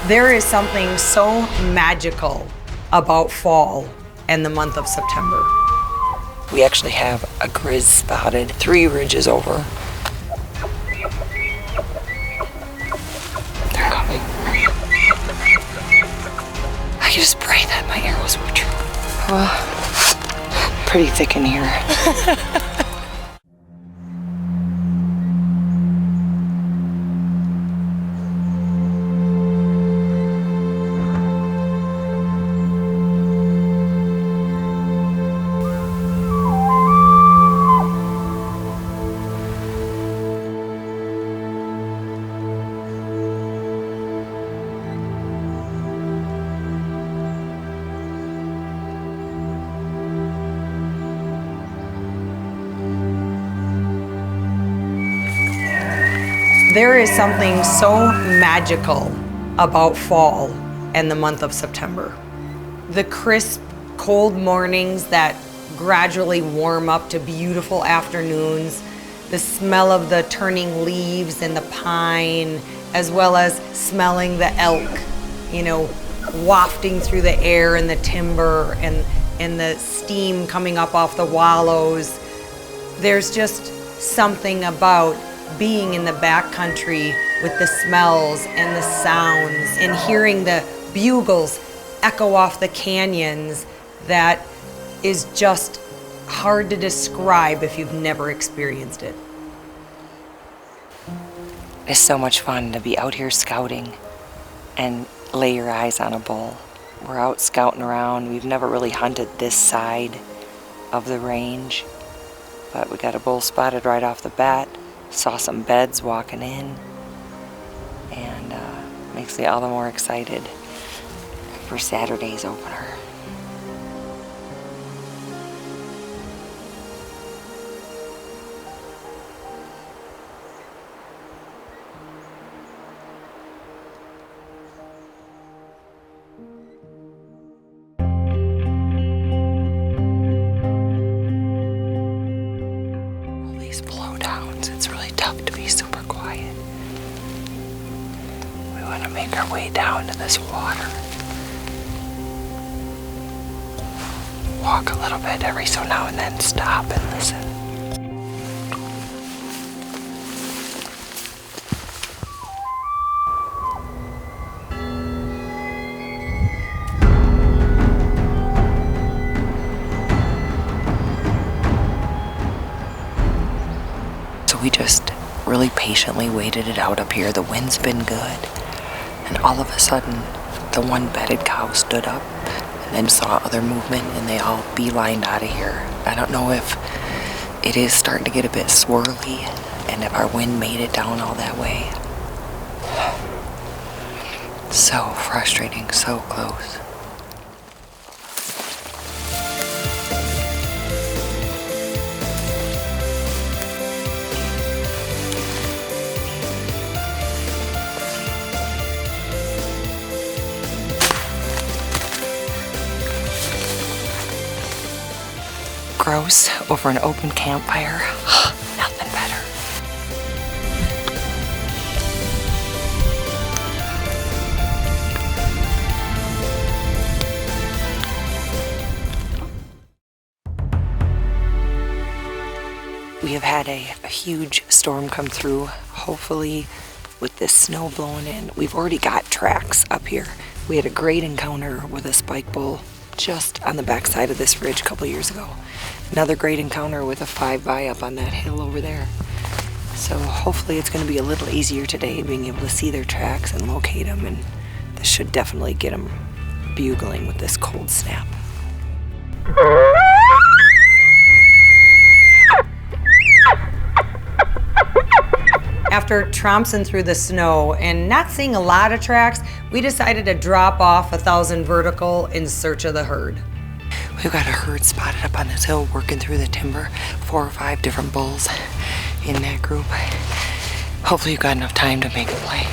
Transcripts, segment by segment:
There is something so magical about fall and the month of September. We actually have a Grizz spotted 3 ridges over. They're coming. I just pray that my arrows were true. Oh, pretty thick in here. There is something so magical about fall and the month of September. The crisp, cold mornings that gradually warm up to beautiful afternoons, the smell of the turning leaves and the pine, as well as smelling the elk, wafting through the air and the timber and the steam coming up off the wallows. There's just something about being in the backcountry with the smells and the sounds and hearing the bugles echo off the canyons that is just hard to describe if you've never experienced it. It's so much fun to be out here scouting and lay your eyes on a bull. We're out scouting around. We've never really hunted this side of the range, but we got a bull spotted right off the bat. Saw some beds walking in, and makes me all the more excited for Saturday's opener. All these blowdowns, it's really tough to be super quiet. We want to make our way down to this water. Walk a little bit every so now and then, stop and listen. So we just really patiently waited it out up here. The wind's been good. And all of a sudden, the one bedded cow stood up and then saw other movement, and they all beelined out of here. I don't know if it is starting to get a bit swirly and if our wind made it down all that way. So frustrating, so close. Gross over an open campfire. Nothing better. We have had a huge storm come through. Hopefully, with this snow blowing in, we've already got tracks up here. We had a great encounter with a spike bull just on the backside of this ridge a couple years ago. Another great encounter with a 5x up on that hill over there. So hopefully it's going to be a little easier today being able to see their tracks and locate them, and this should definitely get them bugling with this cold snap. After tromping through the snow and not seeing a lot of tracks, we decided to drop off 1,000 vertical in search of the herd. We've got a herd spotted up on this hill working through the timber. 4 or 5 different bulls in that group. Hopefully you've got enough time to make a play.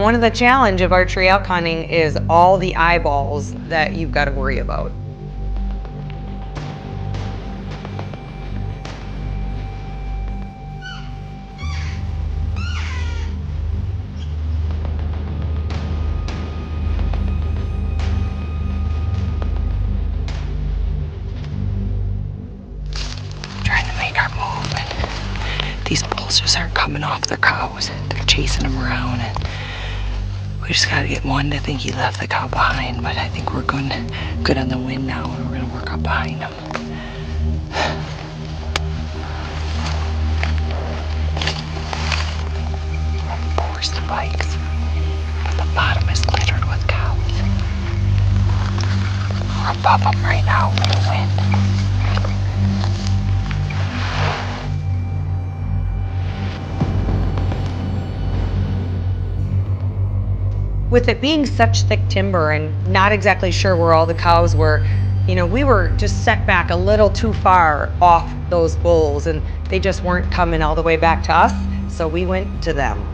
One of the challenge of archery elk hunting is all the eyeballs that you've got to worry about. Trying to make our move, and these bulls just aren't coming off their cows. They're chasing them around, and we just gotta get one to think he left the cow behind, but I think we're good on the wind now, and we're gonna work up behind him. Poor spikes. The bottom is littered with cows. We're above them right now with the wind. With it being such thick timber and not exactly sure where all the cows were, we were just set back a little too far off those bulls, and they just weren't coming all the way back to us, so we went to them.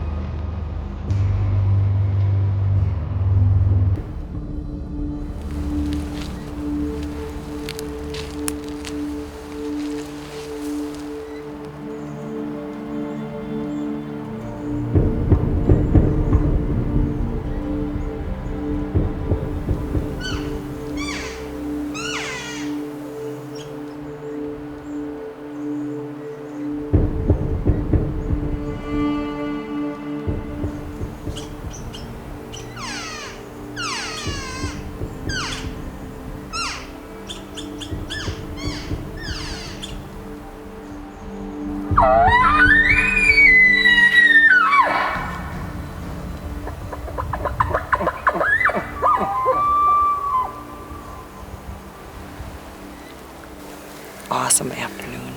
Awesome afternoon.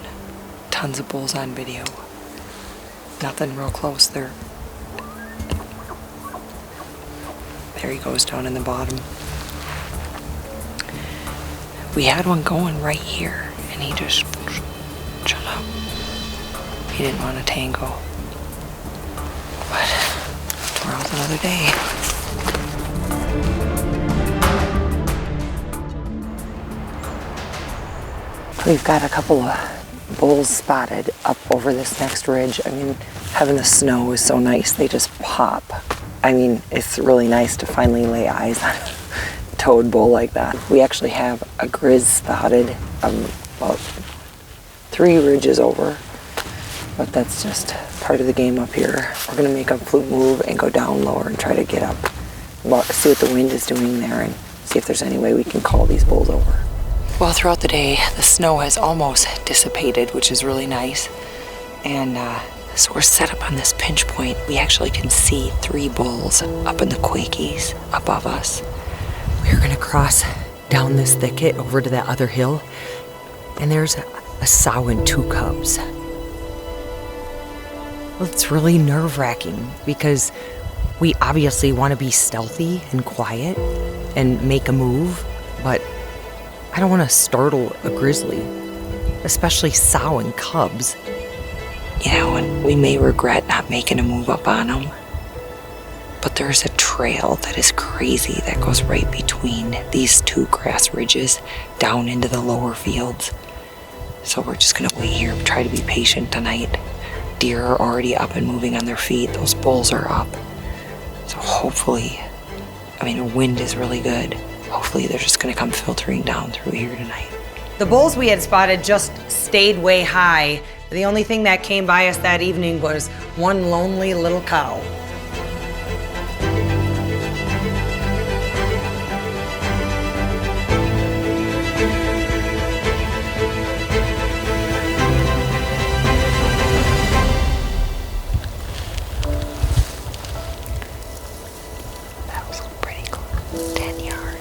Tons of bulls on video. Nothing real close there. There he goes down in the bottom. We had one going right here, and he just shut up. He didn't want to tango. But tomorrow's another day. We've got a couple of bulls spotted up over this next ridge. I mean, having the snow is so nice. They just pop. I mean, it's really nice to finally lay eyes on a toed bull like that. We actually have a Grizz spotted about 3 ridges over, but that's just part of the game up here. We're gonna make a fluke move and go down lower and try to get up, see what the wind is doing there, and see if there's any way we can call these bulls over. Well, throughout the day, the snow has almost dissipated, which is really nice. And so we're set up on this pinch point. We actually can see 3 bulls up in the quakies above us. We're gonna cross down this thicket over to that other hill, and there's a sow and 2 cubs. Well, it's really nerve-wracking because we obviously want to be stealthy and quiet and make a move, but I don't want to startle a grizzly, especially sow and cubs. And we may regret not making a move up on them, but there's a trail that is crazy that goes right between these 2 grass ridges down into the lower fields. So we're just gonna wait here and try to be patient tonight. Deer are already up and moving on their feet. Those bulls are up. So hopefully, the wind is really good. Hopefully they're just gonna come filtering down through here tonight. The bulls we had spotted just stayed way high. The only thing that came by us that evening was one lonely little cow. That was pretty close. 10 yards.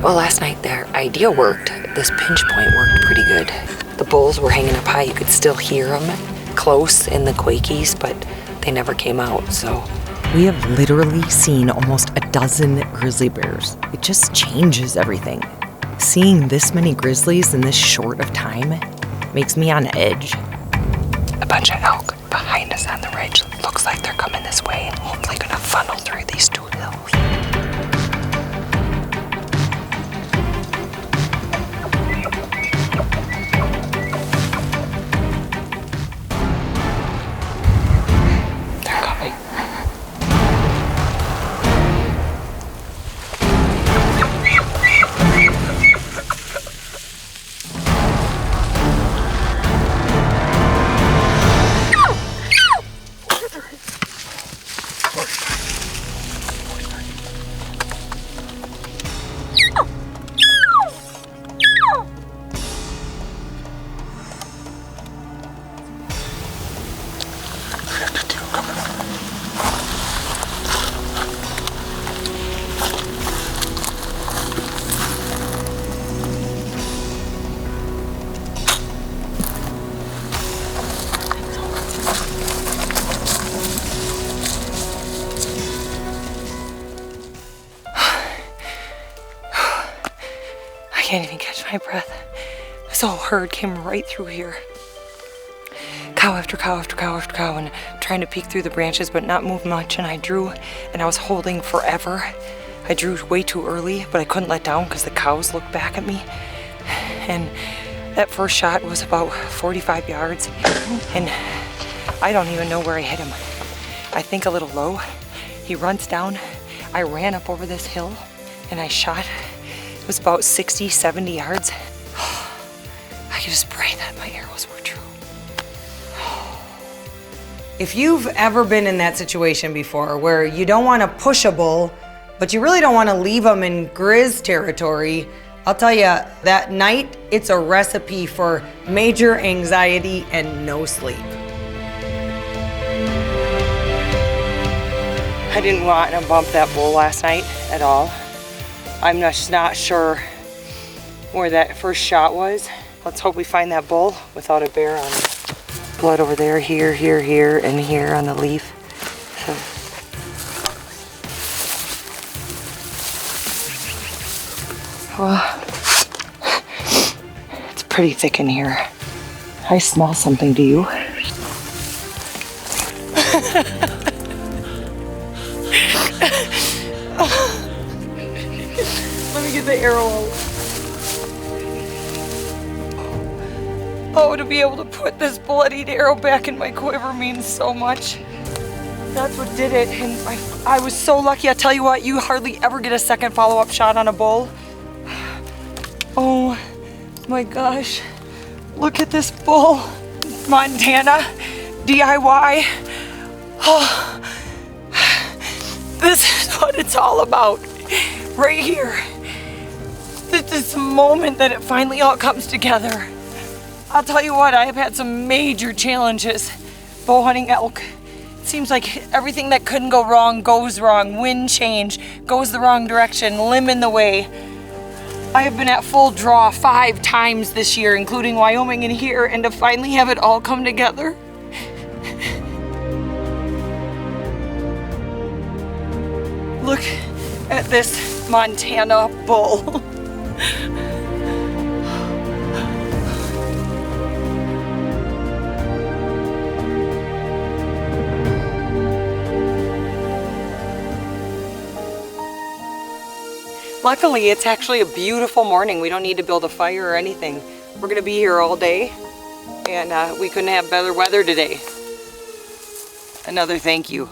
Well, last night their idea worked. This pinch point worked pretty good. The bulls were hanging up high. You could still hear them close in the quakies, but they never came out, so. We have literally seen almost a dozen grizzly bears. It just changes everything. Seeing this many grizzlies in this short of time makes me on edge. A bunch of elk behind us on the ridge. Looks like they're coming this way. Hopefully gonna funnel through these 2 hills. They're coming. I can't even catch my breath. This whole herd came right through here. Cow after cow after cow after cow, and trying to peek through the branches but not move much, and I drew and I was holding forever. I drew way too early, but I couldn't let down because the cows looked back at me. And that first shot was about 45 yards, and I don't even know where I hit him. I think a little low. He runs down. I ran up over this hill and I shot. It was about 60, 70 yards. I could just pray that my arrows were true. If you've ever been in that situation before where you don't want to push a bull, but you really don't want to leave them in Grizz territory, I'll tell you, that night, it's a recipe for major anxiety and no sleep. I didn't want to bump that bull last night at all. I'm just not sure where that first shot was. Let's hope we find that bull without a bear on it. Blood over there, here, here, here, and here on the leaf. So. Well, it's pretty thick in here. I smell something, do you? Let me get the arrow out. Oh, to be able to put this bloodied arrow back in my quiver means so much. That's what did it, and I was so lucky. I tell you what, you hardly ever get a second follow-up shot on a bull. Oh my gosh, look at this bull. Montana, DIY. Oh, this is what it's all about, right here. This is the moment that it finally all comes together. I'll tell you what, I have had some major challenges bow hunting elk. It seems like everything that couldn't go wrong goes wrong. Wind change, goes the wrong direction, limb in the way. I have been at full draw 5 times this year, including Wyoming and here, and to finally have it all come together. Look at this Montana bull. Luckily, it's actually a beautiful morning. We don't need to build a fire or anything. We're gonna be here all day, and we couldn't have better weather today. Another thank you.